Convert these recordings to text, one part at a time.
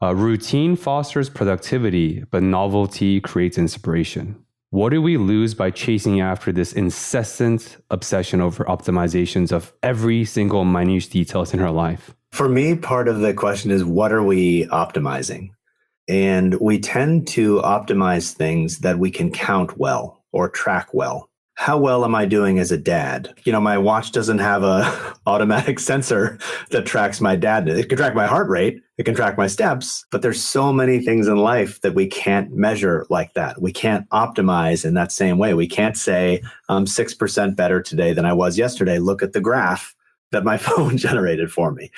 Routine fosters productivity, but novelty creates inspiration. What do we lose by chasing after this incessant obsession over optimizations of every single minute details in our life? For me, part of the question is, what are we optimizing? And we tend to optimize things that we can count well or track well. How well am I doing as a dad? My watch doesn't have a automatic sensor that tracks my dad. It can track my heart rate. It can track my steps. But there's so many things in life that we can't measure like that. We can't optimize in that same way. We can't say, I'm 6% better today than I was yesterday. Look at the graph that my phone generated for me.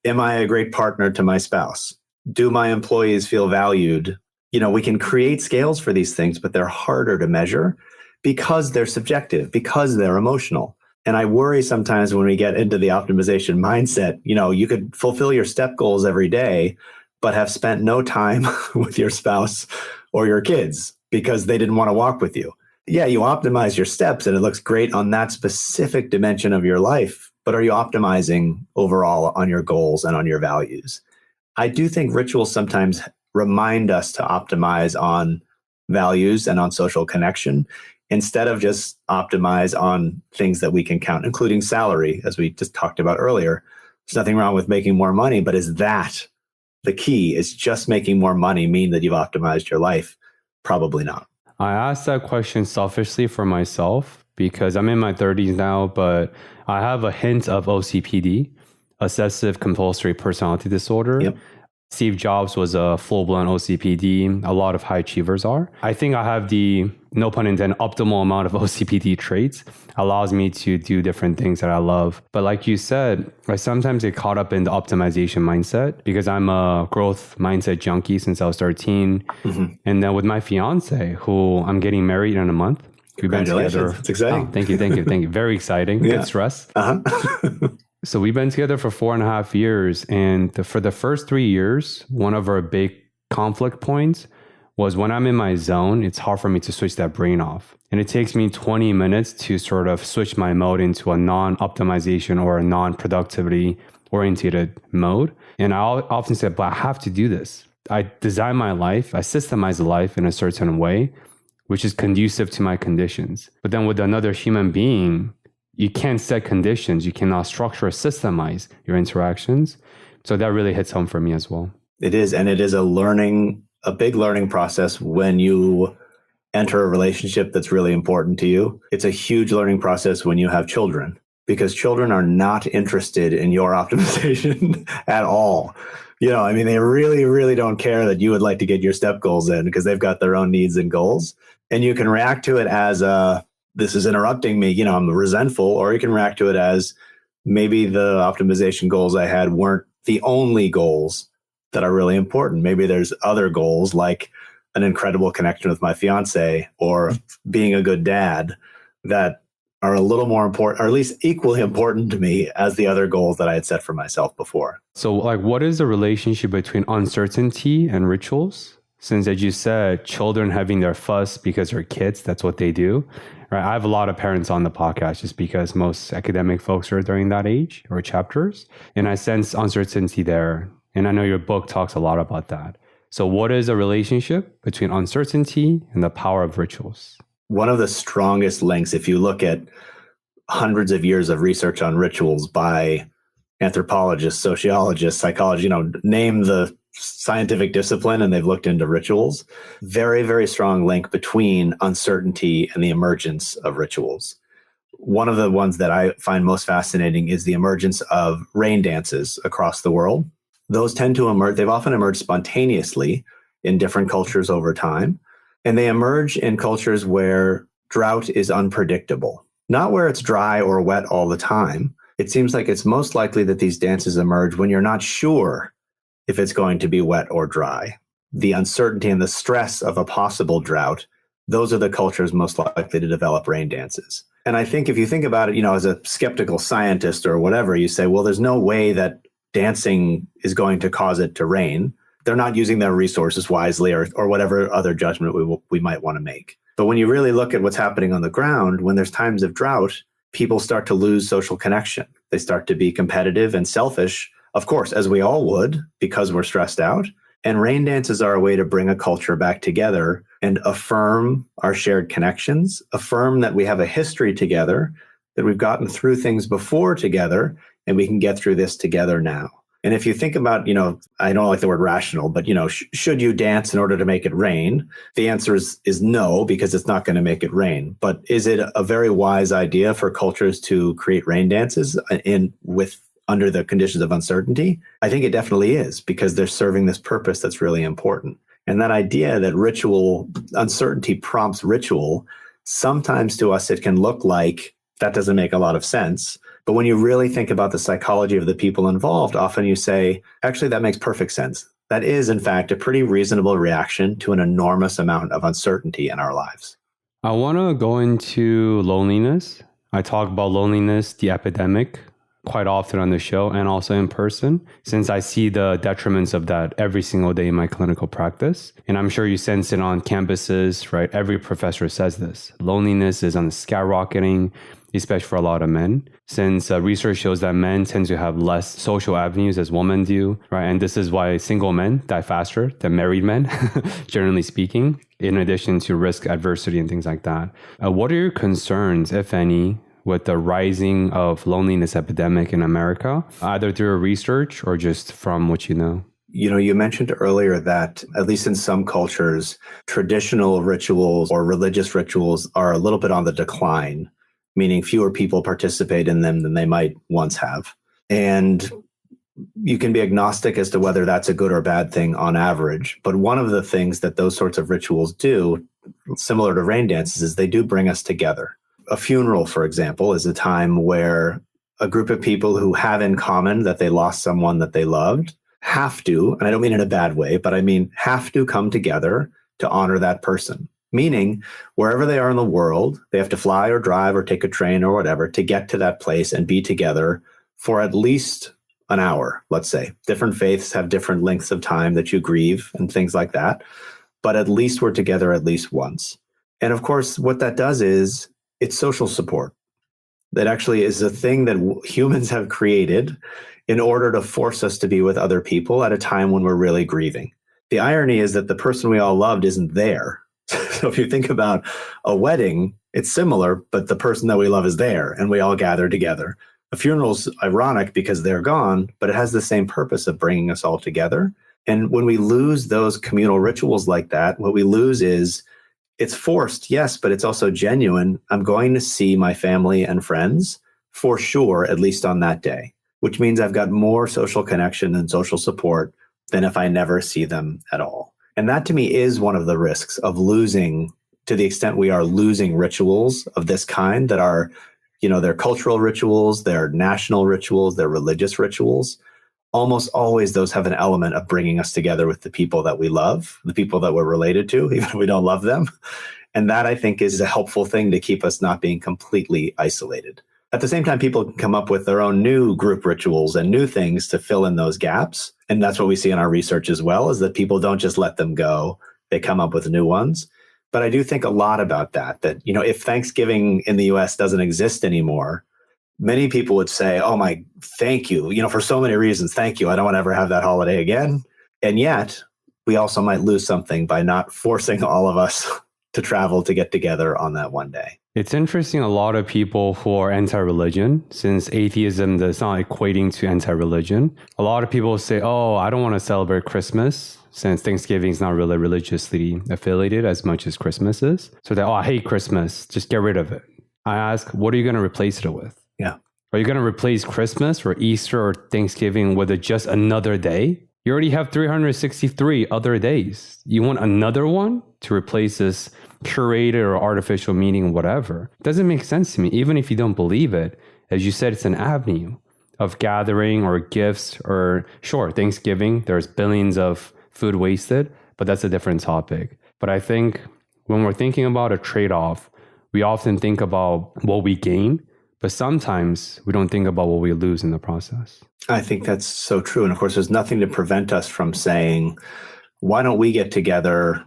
Am I a great partner to my spouse? Do my employees feel valued? We can create scales for these things, but they're harder to measure because they're subjective, because they're emotional. And I worry sometimes when we get into the optimization mindset, you could fulfill your step goals every day, but have spent no time with your spouse or your kids because they didn't want to walk with you. Yeah, you optimize your steps and it looks great on that specific dimension of your life, but are you optimizing overall on your goals and on your values? I do think rituals sometimes remind us to optimize on values and on social connection instead of just optimize on things that we can count, including salary, as we just talked about earlier. There's nothing wrong with making more money, but is that the key? Is just making more money mean that you've optimized your life? Probably not. I asked that question selfishly for myself because I'm in my 30s now, but I have a hint of OCPD, obsessive compulsory personality disorder. Yep. Steve Jobs was a full-blown OCPD. A lot of high achievers are. I think I have the, no pun intended, optimal amount of OCPD traits. Allows me to do different things that I love. But like you said, I sometimes get caught up in the optimization mindset because I'm a growth mindset junkie since I was 13. Mm-hmm. And then with my fiance, who I'm getting married in a month. We've been together. It's exciting. Oh, thank you. Very exciting. Yeah. Good stress. Uh-huh. So we've been together for 4.5 years. And for the first 3 years, one of our big conflict points was when I'm in my zone, it's hard for me to switch that brain off. And it takes me 20 minutes to sort of switch my mode into a non-optimization or a non-productivity oriented mode. And I often say, but I have to do this. I design my life, I systemize life in a certain way, which is conducive to my conditions. But then with another human being, you can't set conditions. You cannot structure or systemize your interactions. So that really hits home for me as well. It is. And it is a big learning process when you enter a relationship that's really important to you. It's a huge learning process when you have children, because children are not interested in your optimization at all. They really, really don't care that you would like to get your step goals in because they've got their own needs and goals. And you can react to it as this is interrupting me, I'm resentful, or you can react to it as maybe the optimization goals I had weren't the only goals that are really important. Maybe there's other goals like an incredible connection with my fiance or being a good dad that are a little more important, or at least equally important to me as the other goals that I had set for myself before. So what is the relationship between uncertainty and rituals? Since, as you said, children having their fuss because they're kids, that's what they do. Right? I have a lot of parents on the podcast just because most academic folks are during that age or chapters. And I sense uncertainty there. And I know your book talks a lot about that. So what is a relationship between uncertainty and the power of rituals? One of the strongest links, if you look at hundreds of years of research on rituals by anthropologists, sociologists, psychologists, name the scientific discipline, and they've looked into rituals. Very, very strong link between uncertainty and the emergence of rituals. One of the ones that I find most fascinating is the emergence of rain dances across the world. Those tend to emerge, they've often emerged spontaneously in different cultures over time. And they emerge in cultures where drought is unpredictable, not where it's dry or wet all the time. It seems like it's most likely that these dances emerge when you're not sure if it's going to be wet or dry. The uncertainty and the stress of a possible drought, those are the cultures most likely to develop rain dances. And I think if you think about it, as a skeptical scientist or whatever, you say, well, there's no way that dancing is going to cause it to rain. They're not using their resources wisely or whatever other judgment we might want to make. But when you really look at what's happening on the ground, when there's times of drought, people start to lose social connection. They start to be competitive and selfish, of course, as we all would, because we're stressed out. And rain dances are a way to bring a culture back together and affirm our shared connections, affirm that we have a history together, that we've gotten through things before together, and we can get through this together now. And if you think about, I don't like the word rational, but, should you dance in order to make it rain? The answer is no, because it's not going to make it rain. But is it a very wise idea for cultures to create rain dances under the conditions of uncertainty? I think it definitely is, because they're serving this purpose that's really important. And that idea that uncertainty prompts ritual, sometimes to us it can look like that doesn't make a lot of sense. But when you really think about the psychology of the people involved, often you say, actually, that makes perfect sense. That is, in fact, a pretty reasonable reaction to an enormous amount of uncertainty in our lives. I want to go into loneliness. I talk about loneliness, the epidemic, quite often on the show and also in person, since I see the detriments of that every single day in my clinical practice. And I'm sure you sense it on campuses, right? Every professor says this. Loneliness is on the skyrocketing, especially for a lot of men, since research shows that men tend to have less social avenues as women do, right? And this is why single men die faster than married men, generally speaking, in addition to risk adversity and things like that. What are your concerns, if any, with the rising of loneliness epidemic in America, either through research or just from what you know? You mentioned earlier that, at least in some cultures, traditional rituals or religious rituals are a little bit on the decline, meaning fewer people participate in them than they might once have. And you can be agnostic as to whether that's a good or bad thing on average. But one of the things that those sorts of rituals do, similar to rain dances, is they do bring us together. A funeral, for example, is a time where a group of people who have in common that they lost someone that they loved have to, and I don't mean in a bad way, but I mean have to come together to honor that person. Meaning, wherever they are in the world, they have to fly or drive or take a train or whatever to get to that place and be together for at least an hour, let's say. Different faiths have different lengths of time that you grieve and things like that. But at least we're together at least once. And of course, what that does is it's social support. That actually is a thing that humans have created in order to force us to be with other people at a time when we're really grieving. The irony is that the person we all loved isn't there. So if you think about a wedding, it's similar, but the person that we love is there and we all gather together. A funeral's ironic because they're gone, but it has the same purpose of bringing us all together. And when we lose those communal rituals like that, what we lose is it's forced, yes, but it's also genuine. I'm going to see my family and friends for sure, at least on that day, which means I've got more social connection and social support than if I never see them at all. And that to me is one of the risks of losing, to the extent we are losing rituals of this kind that are, they're cultural rituals, they're national rituals, they're religious rituals. Almost always those have an element of bringing us together with the people that we love, the people that we're related to, even if we don't love them. And that, I think, is a helpful thing to keep us not being completely isolated. At the same time, people can come up with their own new group rituals and new things to fill in those gaps. And that's what we see in our research as well, is that people don't just let them go. They come up with new ones. But I do think a lot about that, if Thanksgiving in the US doesn't exist anymore, many people would say, oh my, thank you, for so many reasons, thank you. I don't want to ever have that holiday again. And yet we also might lose something by not forcing all of us to travel to get together on that one day. It's interesting, a lot of people who are anti-religion, since atheism is not equating to anti-religion, a lot of people say, oh, I don't want to celebrate Christmas, since Thanksgiving is not really religiously affiliated as much as Christmas is. So they, I hate Christmas, just get rid of it. I ask, what are you going to replace it with? Yeah. Are you going to replace Christmas or Easter or Thanksgiving with just another day? You already have 363 other days. You want another one to replace this curated or artificial meaning, whatever? It doesn't make sense to me, even if you don't believe it. As you said, it's an avenue of gathering or gifts, or sure, Thanksgiving, there's billions of food wasted, but that's a different topic. But I think when we're thinking about a trade-off, we often think about what we gain, but sometimes we don't think about what we lose in the process. I think that's so true. And of course, there's nothing to prevent us from saying, why don't we get together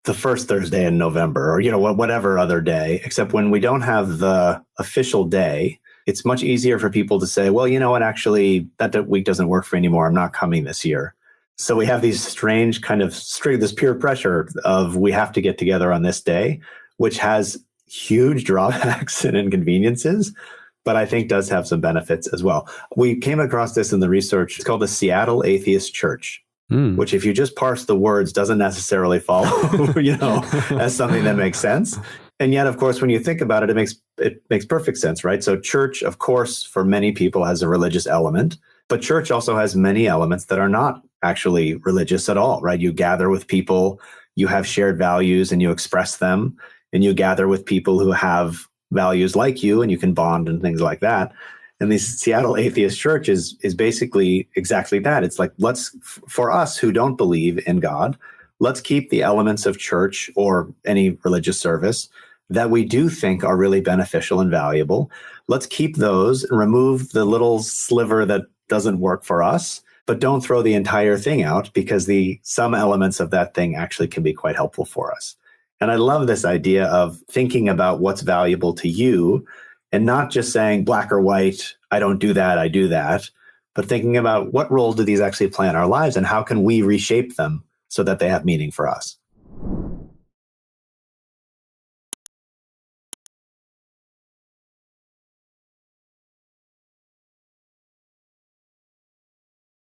the first Thursday in November, or, whatever other day, except when we don't have the official day, it's much easier for people to say, well, you know what, actually, that week doesn't work for me anymore. I'm not coming this year. So we have these strange kind of this peer pressure of we have to get together on this day, which has huge drawbacks and inconveniences, but I think does have some benefits as well. We came across this in the research. It's called the Seattle Atheist Church, which if you just parse the words doesn't necessarily follow, as something that makes sense. And yet, of course, when you think about it, it makes perfect sense, right? So church, of course, for many people has a religious element, but church also has many elements that are not actually religious at all, right? You gather with people, you have shared values and you express them, and you gather with people who have values like you and you can bond and things like that. And the Seattle Atheist Church is basically exactly that. It's like, for us who don't believe in God, let's keep the elements of church or any religious service that we do think are really beneficial and valuable. Let's keep those and remove the little sliver that doesn't work for us, but don't throw the entire thing out, because some elements of that thing actually can be quite helpful for us. And I love this idea of thinking about what's valuable to you and not just saying black or white, I don't do that, I do that, but thinking about what role do these actually play in our lives and how can we reshape them so that they have meaning for us.